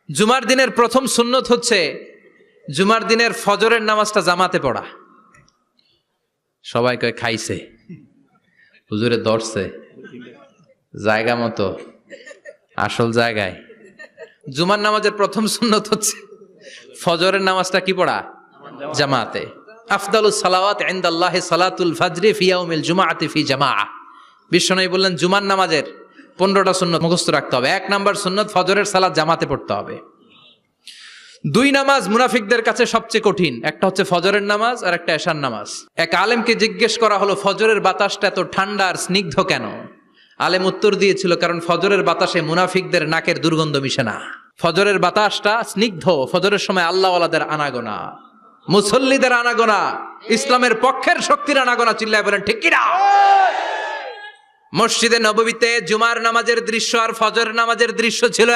জুমার দিনের প্রথম সুন্নত হচ্ছে জুমার দিনের ফজরের নামাজটা জামাতে পড়া। সবাই কয় খাইছে, হুজুরে ধরছে জায়গা মতো, আসল জায়গায়। জুমার নামাজের প্রথম সুন্নত হচ্ছে ফজরের নামাজটা কি পড়া? জামাতে। আফদালুস সালাওয়াত ইনদাল্লাহি সালাতুল ফাজরি ফি ইয়াউমিল জুমআতি ফি জামাআ। বিশ্বনবী বললেন জুমার নামাজের 15টা সুন্নত মুখস্থ রাখতে হবে। 1 নাম্বার সুন্নত ফজরের সালাত জামাতে পড়তে হবে। 2 নামাজ মুনাফিকদের কাছে সবচেয়ে কঠিন, একটা হচ্ছে ফজরের নামাজ আর একটা এশার নামাজ। এক আলেমকে জিজ্ঞেস করা হলো ফজরের বাতাসটা এত ঠান্ডা আর স্নিগ্ধ কেন? আলেম উত্তর দিয়েছিল, কারণ ফজরের বাতাসে মুনাফিকদের নাকের দুর্গন্ধ মিশে না। ফজরের বাতাসটা স্নিগ্ধ, ফজরের সময় আল্লাহওয়ালাদের আনাগোনা, মুসল্লিদের আনাগোনা, ইসলামের পক্ষের শক্তির আনাগোনা। চিল্লায় বলেন ঠিক কিনা? মসজিদে নববীতে জুমার নামাজের দৃশ্য আর ফজরের নামাজের দৃশ্য ছিল